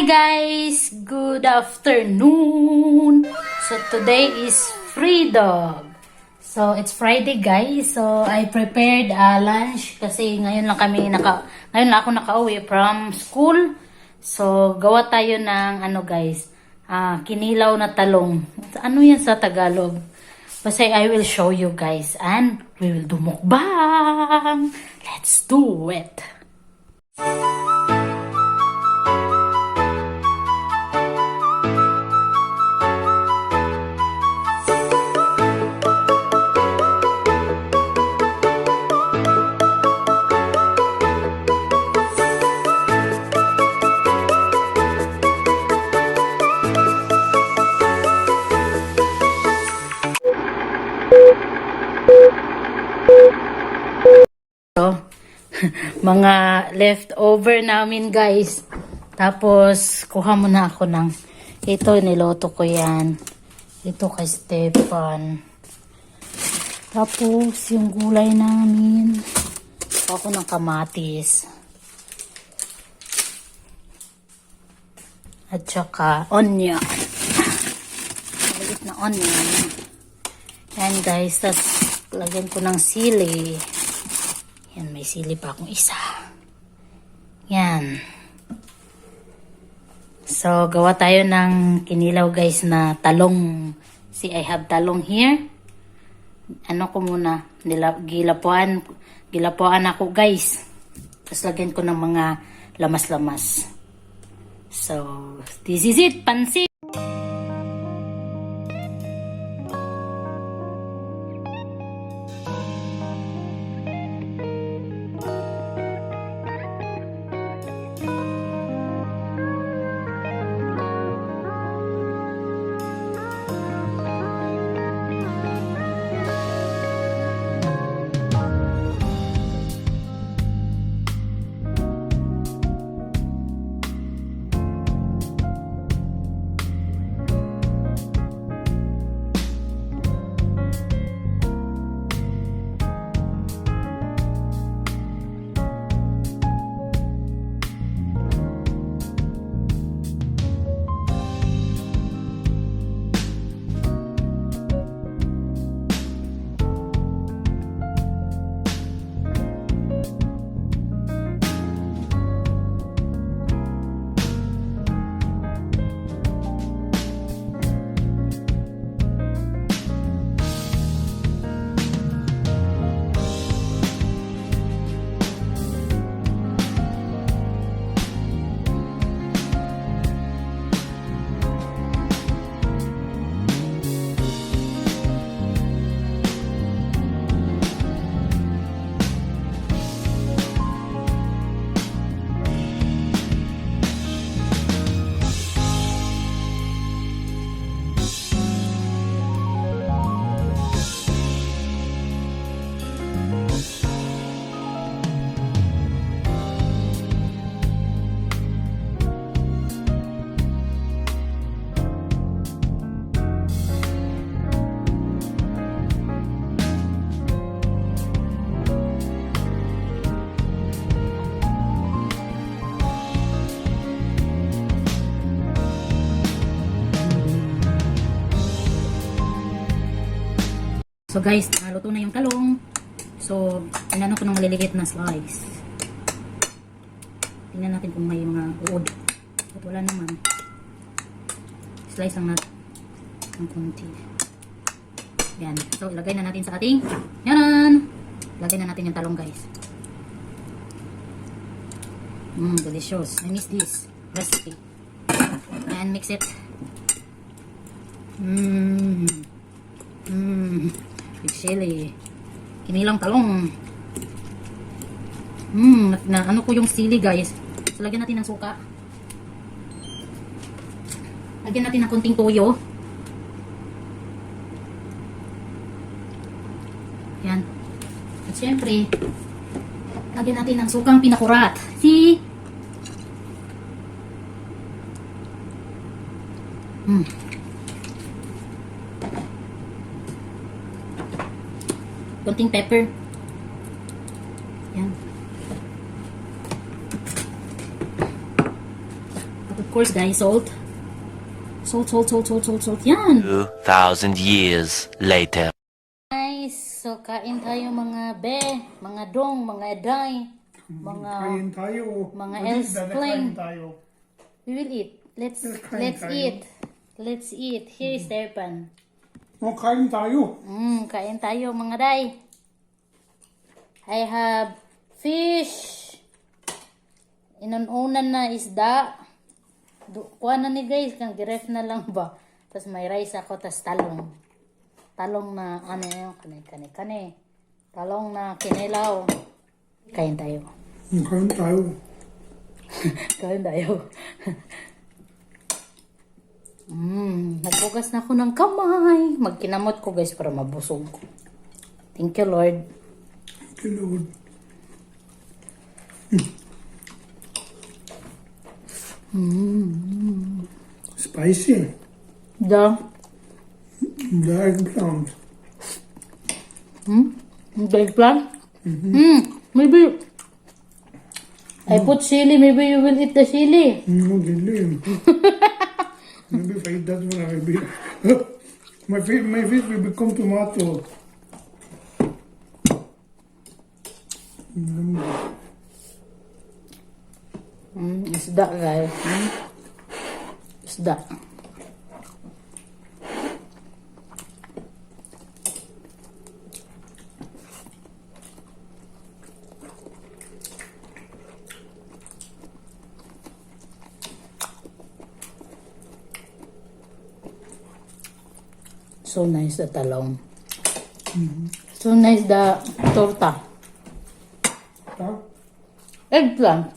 guys! Good afternoon! So today is free dog. So it's Friday guys. So I prepared lunch kasi ngayon lang ako nakauwi from school. So gawa tayo ng guys, kinilaw na talong. Ano yan sa Tagalog? Basta I will show you guys and we will do mukbang. Let's do it. Mga leftover namin guys. Tapos kuha muna ako ng ito, niloto ko yan. Ito kay Stefan. Tapos yung gulay namin, ako ng kamatis. At saka onion. Maliit na onion. Yan guys, tas lagyan ko ng sili. Yan, may sili pa akong isa. Yan. So, gawa tayo ng kinilaw guys na talong. See, I have talong here. Ano ko muna, gilapuan ako guys. Tapos lagyan ko ng mga lamas-lamas. So, this is it, pansit. So guys, luto na yung talong. So, inano ko ng maliliit na slice. Tingnan natin kung may mga uod. At wala naman. Slice lang natin ng konti. Yan. So, ilagay na natin sa ating yanan. Ilagay na natin yung talong guys. Delicious. I miss this recipe. And mix it. With chili. Kinilang talong. Na ano ko yung sili guys. So lagyan natin ng suka. Lagyan natin ng konting toyo. Yan. At syempre, lagyan natin ng sukang pinakurat. See? Konting pepper. Yan. Tapos Of course, guys, salt. Salt. Yan. 2,000 years later. Guys, so kain tayo mga be, mga dong, mga eday, mga Kain tayo. mga Isda else na plain. kain tayo. We will eat. Let's Kain tayo. eat. Let's eat. Here is Stefan. Kain tayo. Kain tayo mga day. I have fish. Inununan na isda. Kuha na ni guys, kang giref na lang ba. Tapos may rice ako, tas talong. Talong na, ano yun, kani. Talong na kinilaw. Kain tayo. Kain tayo. Kain tayo. Nagbugas na ako ng kamay. Magkinamot ko guys para mabusog ko. Thank you Lord. Thank you, Lord. Spicy. The eggplant. the eggplant? Maybe I put chili. Maybe you will eat the chili. No, really. Maybe if I eat that one, I will be... my face will become tomato. Isda guys. Isda. So nice the talong. So nice the torta. Huh? Eggplant.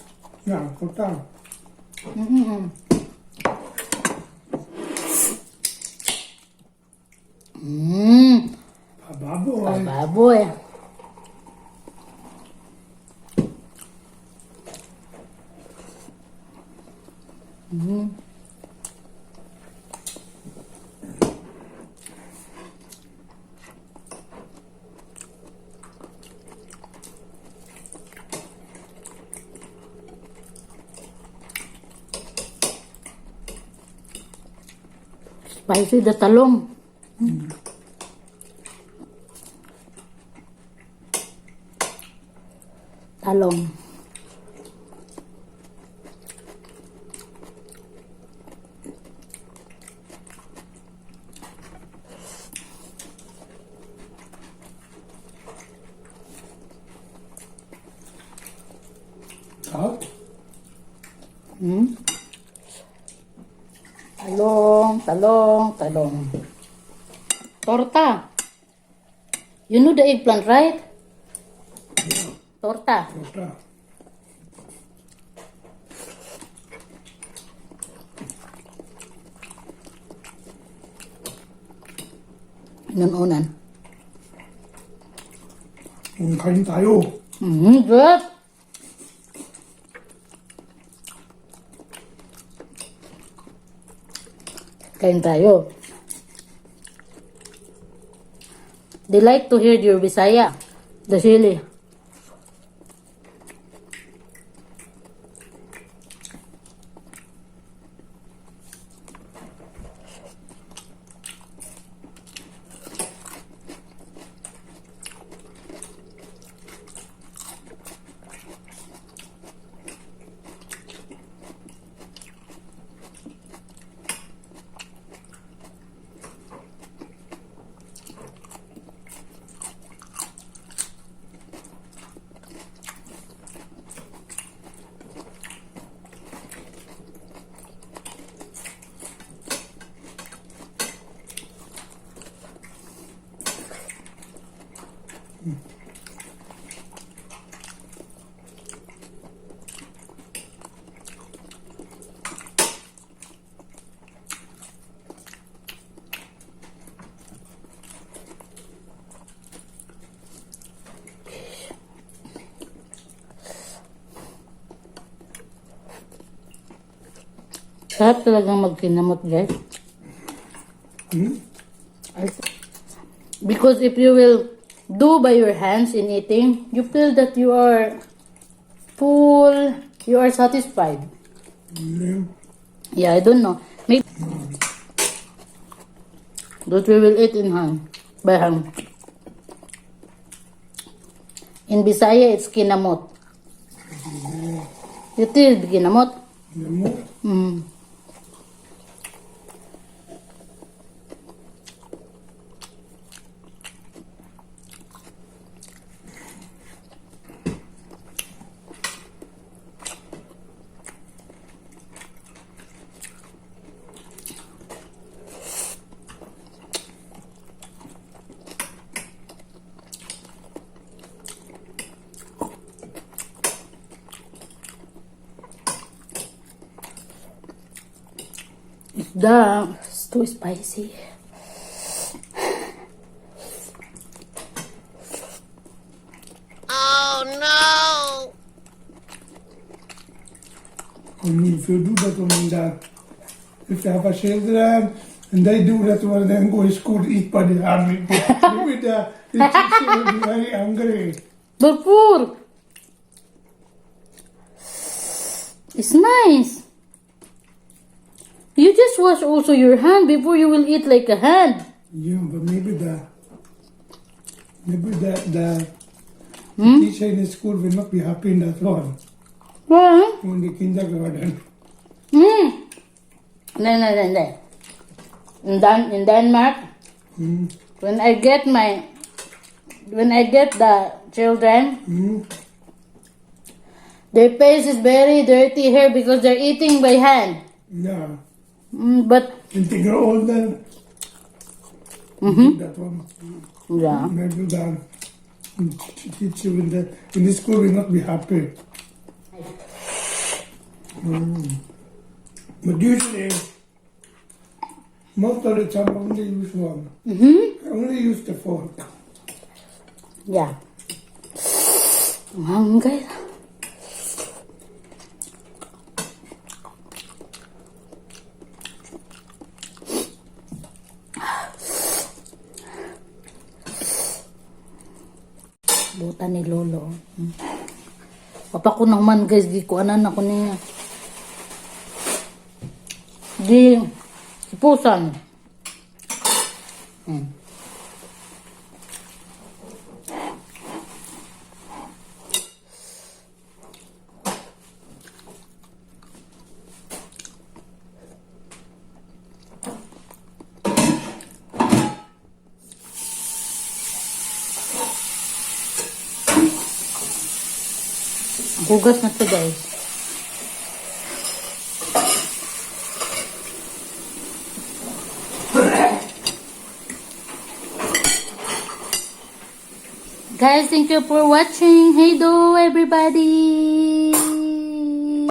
Yeah, kota. Baboy. Baboy. Spicy the talong. Talong. Salt. Talong. Torta. You know the eggplant, right? Torta. Kota. Inununan. Kain tayo. Good. Kain tayo. They like to hear your Bisaya. The chili. Sarap talagang magkinamot, guys. Because if you will do by your hands in eating, you feel that you are full, you are satisfied. Yeah, I don't know. Maybe that we will eat in hand. By hand. In Bisaya, it's kinamot. It is kinamot. Kinamot? Mm. Isda, it's too spicy. If you do that one, if you have a children and they do that one, then go to school to eat by the army. Maybe the teacher will be very angry. But poor. It's nice. You just wash also your hand before you will eat like a hand. Yeah, but maybe the teacher in the school will not be happy in that one. Well, On the kindergarten. No. In Denmark, when I get the children, their face is very dirty here because they're eating by hand. Yeah. But And they grow older. That one. yeah, Maybe the teacher in the school will not be happy. But usually, most of the time I only use one. I only use the fork. yeah. I'm hungry. Buta ni Lolo. Papa ko naman guys, di ko anan ako niya. Di ipusan. Hugas na to guys. Guys, thank you for watching. Hey do everybody.